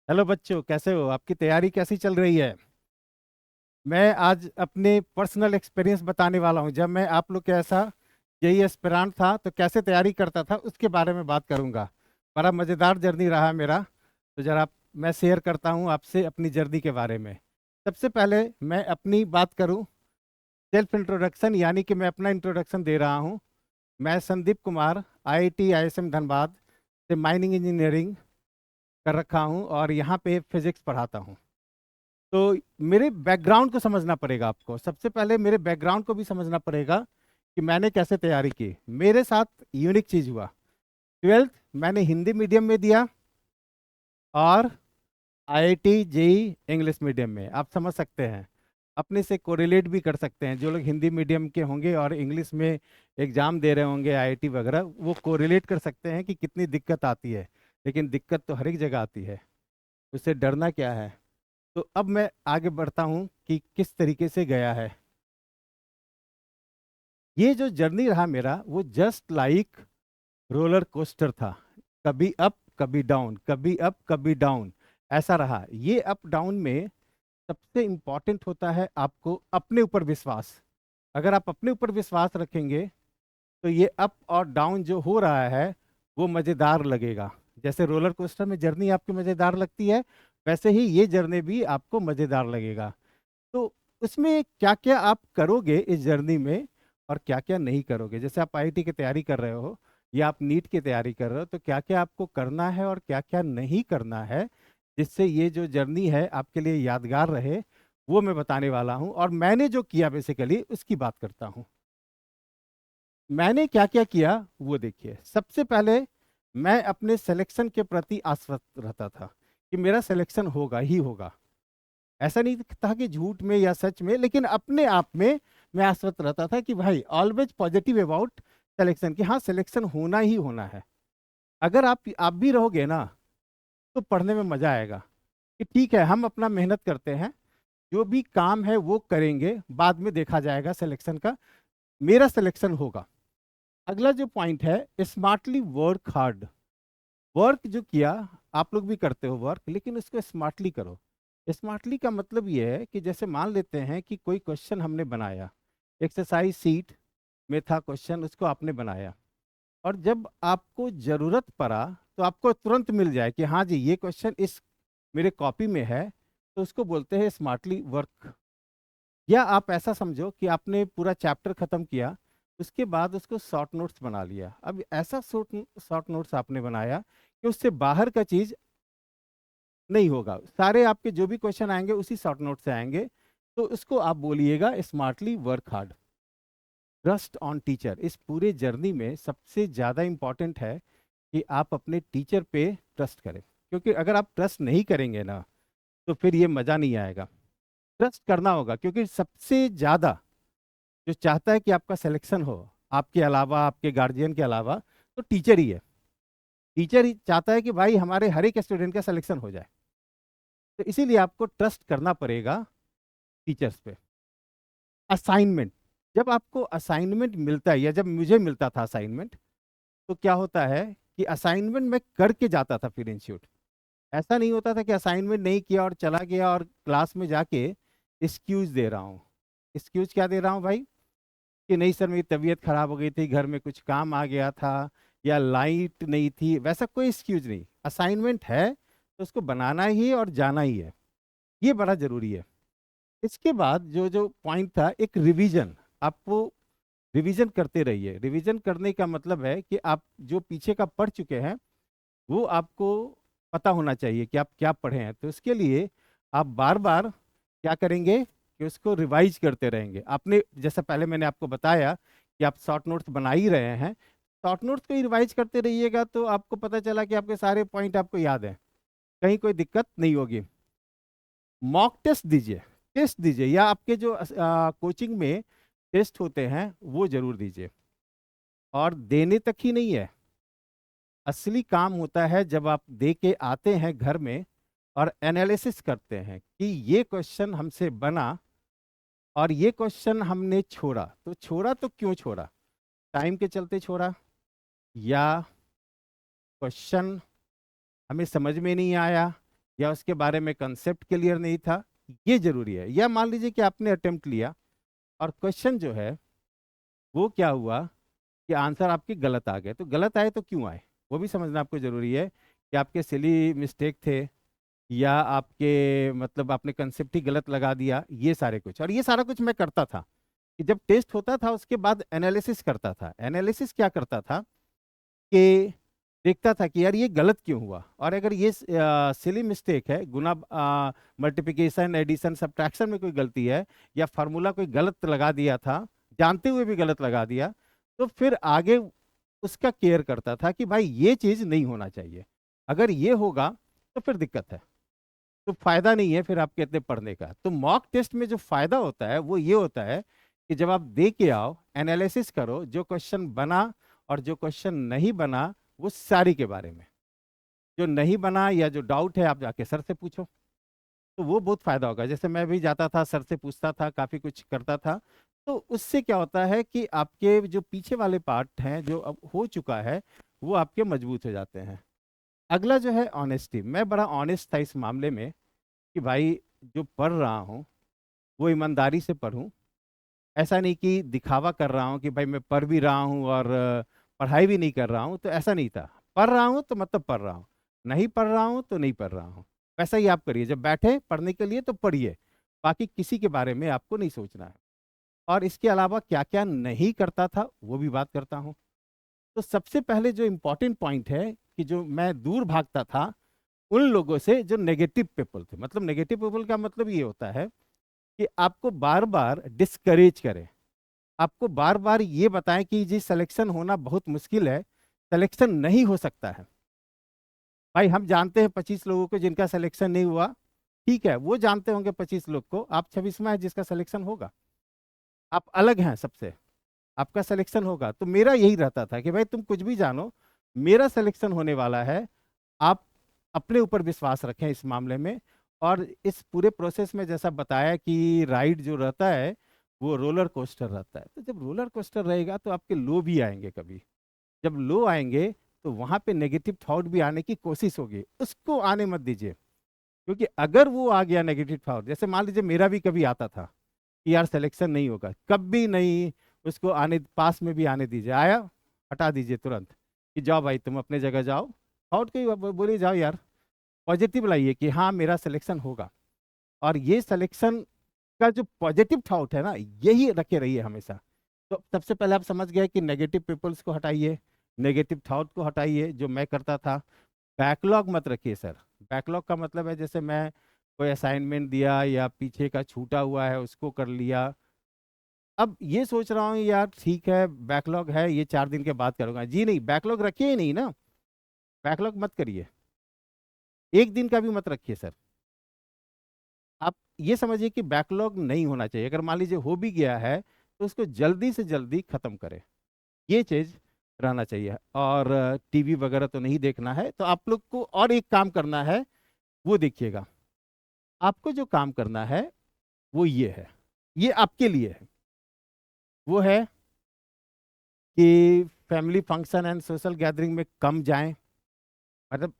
Hello बच्चों, कैसे हो? आपकी तैयारी कैसी चल रही है? मैं आज अपने पर्सनल एक्सपीरियंस बताने वाला हूं। जब मैं आप लोग के ऐसा यही एस्पिरेंट था तो कैसे तैयारी करता था उसके बारे में बात करूंगा। बड़ा मज़ेदार जर्नी रहा मेरा। तो जरा मैं शेयर करता हूं आपसे अपनी जर्नी के बारे में। सबसे पहले मैं अपनी बात करूं, सेल्फ इंट्रोडक्शन, यानी कि मैं अपना इंट्रोडक्शन दे रहा हूं। मैं संदीप कुमार, आईआईटी आईएसएम धनबाद से माइनिंग इंजीनियरिंग कर रखा हूं और यहाँ पे फिजिक्स पढ़ाता हूं। तो मेरे बैकग्राउंड को समझना पड़ेगा आपको। सबसे पहले मेरे बैकग्राउंड को भी समझना पड़ेगा कि मैंने कैसे तैयारी की। मेरे साथ यूनिक चीज़ हुआ। ट्वेल्थ मैंने हिंदी मीडियम में दिया और आईआईटी जेई इंग्लिश मीडियम में। आप समझ सकते हैं, अपने से कोरिलेट भी कर सकते हैं। जो लोग हिंदी मीडियम के होंगे और इंग्लिश में एग्जाम दे रहे होंगे आईआईटी वगैरह, वो कोरिलेट कर सकते हैं कि कितनी दिक्कत आती है। लेकिन दिक्कत तो हर एक जगह आती है, उससे डरना क्या है। तो अब मैं आगे बढ़ता हूँ कि किस तरीके से गया है ये जो जर्नी रहा मेरा। वो जस्ट लाइक रोलर कोस्टर था। कभी अप कभी डाउन, कभी अप कभी डाउन, ऐसा रहा। ये अप डाउन में सबसे इंपॉर्टेंट होता है आपको अपने ऊपर विश्वास। अगर आप अपने ऊपर विश्वास रखेंगे तो ये अप और डाउन जो हो रहा है वो मज़ेदार लगेगा। जैसे रोलर कोस्टर में जर्नी आपकी मज़ेदार लगती है, वैसे ही ये जर्नी भी आपको मज़ेदार लगेगा। तो उसमें क्या क्या आप करोगे इस जर्नी में और क्या क्या नहीं करोगे। जैसे आप आईआईटी की तैयारी कर रहे हो या आप नीट की तैयारी कर रहे हो, तो क्या क्या आपको करना है और क्या क्या नहीं करना है, जिससे ये जो जर्नी है आपके लिए यादगार रहे, वो मैं बताने वाला हूँ। और मैंने जो किया बेसिकली उसकी बात करता हूँ। मैंने क्या क्या किया वो देखिए। सबसे पहले मैं अपने सिलेक्शन के प्रति आश्वस्त रहता था कि मेरा सिलेक्शन होगा ही होगा। ऐसा नहीं था कि झूठ में या सच में, लेकिन अपने आप में मैं आश्वस्त रहता था कि भाई ऑलवेज पॉजिटिव अबाउट सिलेक्शन, कि हाँ सिलेक्शन होना ही होना है। अगर आप भी रहोगे ना तो पढ़ने में मजा आएगा कि ठीक है हम अपना मेहनत करते हैं, जो भी काम है वो करेंगे, बाद में देखा जाएगा सिलेक्शन का। मेरा सिलेक्शन होगा। अगला जो पॉइंट है, स्मार्टली वर्क हार्ड। वर्क जो किया, आप लोग भी करते हो वर्क, लेकिन उसको स्मार्टली करो। स्मार्टली का मतलब ये है कि जैसे मान लेते हैं कि कोई क्वेश्चन हमने बनाया, एक्सरसाइज सीट में था क्वेश्चन, उसको आपने बनाया, और जब आपको जरूरत पड़ा तो आपको तुरंत मिल जाए कि हाँ जी ये क्वेश्चन इस मेरे कॉपी में है, तो उसको बोलते हैं स्मार्टली वर्क। या आप ऐसा समझो कि आपने पूरा चैप्टर खत्म किया, उसके बाद उसको शॉर्ट नोट्स बना लिया। अब ऐसा शॉर्ट नोट्स आपने बनाया कि उससे बाहर का चीज नहीं होगा, सारे आपके जो भी क्वेश्चन आएंगे उसी शॉर्ट नोट से आएंगे। तो उसको आप बोलिएगा smartly work hard. Trust on teacher. इस पूरे जर्नी में सबसे ज़्यादा इंपॉर्टेंट है कि आप अपने टीचर पे ट्रस्ट करें, क्योंकि अगर आप ट्रस्ट नहीं करेंगे ना तो फिर ये मज़ा नहीं आएगा। ट्रस्ट करना होगा, क्योंकि सबसे ज़्यादा जो चाहता है कि आपका सिलेक्शन हो, आपके अलावा, आपके गार्जियन के अलावा, तो टीचर ही है। टीचर ही चाहता है कि भाई हमारे हर एक स्टूडेंट का सिलेक्शन हो जाए। तो इसीलिए आपको ट्रस्ट करना पड़ेगा टीचर्स पे। असाइनमेंट। जब आपको असाइनमेंट मिलता है, या जब मुझे मिलता था असाइनमेंट, तो क्या होता है कि असाइनमेंट मैं करके जाता था फिर इंस्टीट्यूट। ऐसा नहीं होता था कि असाइनमेंट नहीं किया और चला गया और क्लास में जाके एक्सक्यूज दे रहा हूँ। एक्सक्यूज क्या दे रहा हूँ भाई? कि नहीं सर मेरी तबीयत खराब हो गई थी, घर में कुछ काम आ गया था, या लाइट नहीं थी। वैसा कोई एक्सक्यूज नहीं। असाइनमेंट है तो उसको बनाना ही है और जाना ही है। ये बड़ा जरूरी है। इसके बाद जो जो पॉइंट था, एक रिवीजन। आपको रिवीजन करते रहिए। रिवीजन करने का मतलब है कि आप जो पीछे का पढ़ चुके हैं वो आपको पता होना चाहिए कि आप क्या पढ़े हैं। तो इसके लिए आप बार बार क्या करेंगे कि उसको रिवाइज करते रहेंगे। आपने जैसा पहले मैंने आपको बताया कि आप शॉर्ट नोट्स बना ही रहे हैं, शॉर्ट नोट्स को ही रिवाइज करते रहिएगा तो आपको पता चला कि आपके सारे पॉइंट आपको याद हैं, कहीं कोई दिक्कत नहीं होगी। मॉक टेस्ट दीजिए। टेस्ट दीजिए, या आपके जो कोचिंग में टेस्ट होते हैं वो जरूर दीजिए। और देने तक ही नहीं है, असली काम होता है जब आप दे के आते हैं घर में और एनालिसिस करते हैं कि ये क्वेश्चन हमसे बना और ये क्वेश्चन हमने छोड़ा, तो छोड़ा तो क्यों छोड़ा? टाइम के चलते छोड़ा, या क्वेश्चन हमें समझ में नहीं आया, या उसके बारे में कंसेप्ट क्लियर नहीं था, ये जरूरी है। या मान लीजिए कि आपने अटेम्प्ट लिया और क्वेश्चन जो है वो क्या हुआ कि आंसर आपके गलत आ गए, तो गलत आए तो क्यों आए वो भी समझना आपको जरूरी है, कि आपके सिली मिस्टेक थे या आपके मतलब आपने कंसेप्ट ही गलत लगा दिया, ये सारे कुछ। और ये सारा कुछ मैं करता था कि जब टेस्ट होता था उसके बाद एनालिसिस करता था। एनालिसिस क्या करता था कि देखता था कि यार ये गलत क्यों हुआ, और अगर ये सिली मिस्टेक है, गुना मल्टीप्लिकेशन एडिशन सब्ट्रैक्शन में कोई गलती है, या फार्मूला कोई गलत लगा दिया था, जानते हुए भी गलत लगा दिया, तो फिर आगे उसका केयर करता था कि भाई ये चीज नहीं होना चाहिए, अगर ये होगा तो फिर दिक्कत है, तो फायदा नहीं है फिर आपके इतने पढ़ने का। तो मॉक टेस्ट में जो फायदा होता है वो ये होता है कि जब आप दे के आओ, एनालिसिस करो, जो क्वेश्चन बना और जो क्वेश्चन नहीं बना वो सारी के बारे में, जो नहीं बना या जो डाउट है आप जाके सर से पूछो, तो वो बहुत फायदा होगा। जैसे मैं भी जाता था सर से पूछता था, काफी कुछ करता था, तो उससे क्या होता है कि आपके जो पीछे वाले पार्ट हैं जो अब हो चुका है वो आपके मजबूत हो जाते हैं। अगला जो है ऑनेस्टी, मैं बड़ा ऑनेस्ट था इस मामले में कि भाई जो पढ़ रहा हूँ वो ईमानदारी से पढूं, ऐसा नहीं कि दिखावा कर रहा हूँ कि भाई मैं पढ़ भी रहा हूँ और पढ़ाई भी नहीं कर रहा हूँ, तो ऐसा नहीं था। पढ़ रहा हूँ तो मतलब पढ़ रहा हूँ, नहीं पढ़ रहा हूँ तो नहीं पढ़ रहा हूँ। वैसा ही आप करिए, जब बैठे पढ़ने के लिए तो पढ़िए, बाकी किसी के बारे में आपको नहीं सोचना है। और इसके अलावा क्या क्या नहीं करता था वो भी बात करता हूँ। तो सबसे पहले जो इम्पोर्टेंट पॉइंट है कि जो मैं दूर भागता था उन लोगों से जो नेगेटिव पीपल थे। मतलब नेगेटिव पीपल का मतलब ये होता है कि आपको बार बार डिस्करेज करें, आपको बार बार ये बताएं कि जी सिलेक्शन होना बहुत मुश्किल है, सिलेक्शन नहीं हो सकता है। भाई हम जानते हैं 25 लोगों को जिनका सिलेक्शन नहीं हुआ, ठीक है, वो जानते होंगे 25 लोग को, आप 26वां है जिसका सिलेक्शन होगा, आप अलग हैं सबसे, आपका सिलेक्शन होगा। तो मेरा यही रहता था कि भाई तुम कुछ भी जानो, मेरा सिलेक्शन होने वाला है, आप अपने ऊपर विश्वास रखें इस मामले में। और इस पूरे प्रोसेस में जैसा बताया कि राइड जो रहता है वो रोलर कोस्टर रहता है, तो जब रोलर कोस्टर रहेगा तो आपके लो भी आएंगे कभी, जब लो आएंगे तो वहां पे नेगेटिव थॉट भी आने की कोशिश होगी, उसको आने मत दीजिए। क्योंकि अगर वो आ गया नेगेटिव थॉट, जैसे मान लीजिए मेरा भी कभी आता था कि यार सिलेक्शन नहीं होगा, कभी नहीं, उसको आने पास में भी आने दीजिए, आया हटा दीजिए तुरंत कि जाओ भाई तुम अपने जगह जाओ, थॉट को ही बोलिए जाओ यार, पॉजिटिव लाइए कि हाँ मेरा सिलेक्शन होगा। और ये सिलेक्शन का जो पॉजिटिव थॉट है ना, यही रखे रहिए हमेशा। तो सबसे पहले आप समझ गए कि नेगेटिव पीपल्स को हटाइए, नेगेटिव थॉट को हटाइए, जो मैं करता था। बैकलॉग मत रखिए सर। बैकलॉग का मतलब है जैसे मैं कोई असाइनमेंट दिया या पीछे का छूटा हुआ है उसको कर लिया, अब ये सोच रहा हूँ यार ठीक है बैकलॉग है, ये 4 दिन के बाद करूंगा, जी नहीं, बैकलॉग रखिए ही नहीं ना, बैकलॉग मत करिए, एक दिन का भी मत रखिए सर। आप ये समझिए कि बैकलॉग नहीं होना चाहिए, अगर मान लीजिए हो भी गया है तो उसको जल्दी से जल्दी खत्म करें, ये चीज रहना चाहिए। और टीवी वगैरह तो नहीं देखना है, तो आप लोग को और एक काम करना है, वो देखिएगा। आपको जो काम करना है वो ये है, ये आपके लिए है, वो है कि family function and social gathering में कम जाएं। मतलब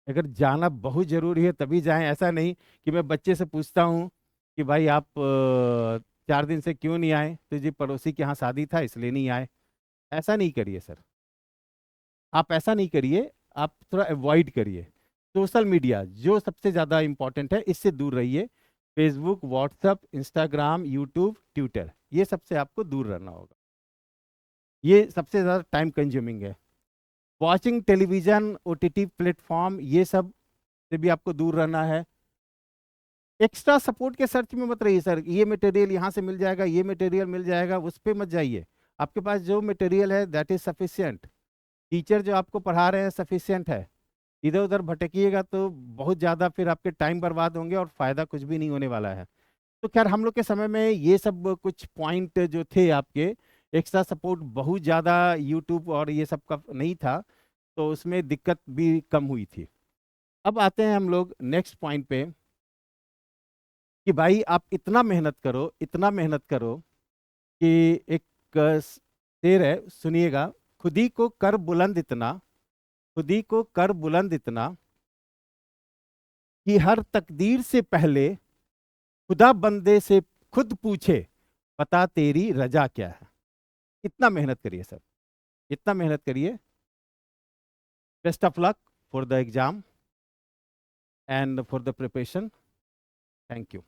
अगर जाना बहुत जरूरी है तभी जाएं, ऐसा नहीं कि मैं बच्चे से पूछता हूँ कि भाई आप 4 दिन से क्यों नहीं आए, तो जी पड़ोसी के यहाँ शादी था इसलिए नहीं आए। ऐसा नहीं करिए सर, आप ऐसा नहीं करिए, आप थोड़ा अवॉइड करिए। सोशल मीडिया जो सबसे ज़्यादा इंपॉर्टेंट है इससे दूर रहिए, Facebook, WhatsApp, Instagram, YouTube, Twitter, ये सबसे आपको दूर रहना होगा, ये सबसे ज़्यादा टाइम कंज्यूमिंग है। वॉचिंग टेलीविजन, ओटीटी प्लेटफॉर्म, ये सब से भी आपको दूर रहना है। एक्स्ट्रा सपोर्ट के सर्च में मत रहिए सर, ये मटेरियल यहाँ से मिल जाएगा, ये मटेरियल मिल जाएगा, उस पर मत जाइए। आपके पास जो मटेरियल है दैट इज सफिशियंट, टीचर जो आपको पढ़ा रहे हैं सफिशियंट है। इधर उधर भटकिएगा तो बहुत ज़्यादा फिर आपके टाइम बर्बाद होंगे और फायदा कुछ भी नहीं होने वाला है। तो खैर हम लोग के समय में ये सब कुछ पॉइंट जो थे आपके, एक्स्ट्रा सपोर्ट बहुत ज़्यादा यूट्यूब और ये सब का नहीं था, तो उसमें दिक्कत भी कम हुई थी। अब आते हैं हम लोग नेक्स्ट पॉइंट पे कि भाई आप इतना मेहनत करो, इतना मेहनत करो कि एक शेर है सुनिएगा, खुदी को कर बुलंद इतना, खुदी को कर बुलंद इतना, कि हर तकदीर से पहले खुदा बंदे से खुद पूछे, पता तेरी रजा क्या है। इतना मेहनत करिए सब, इतना मेहनत करिए। Best of luck for the exam and for the preparation. Thank you.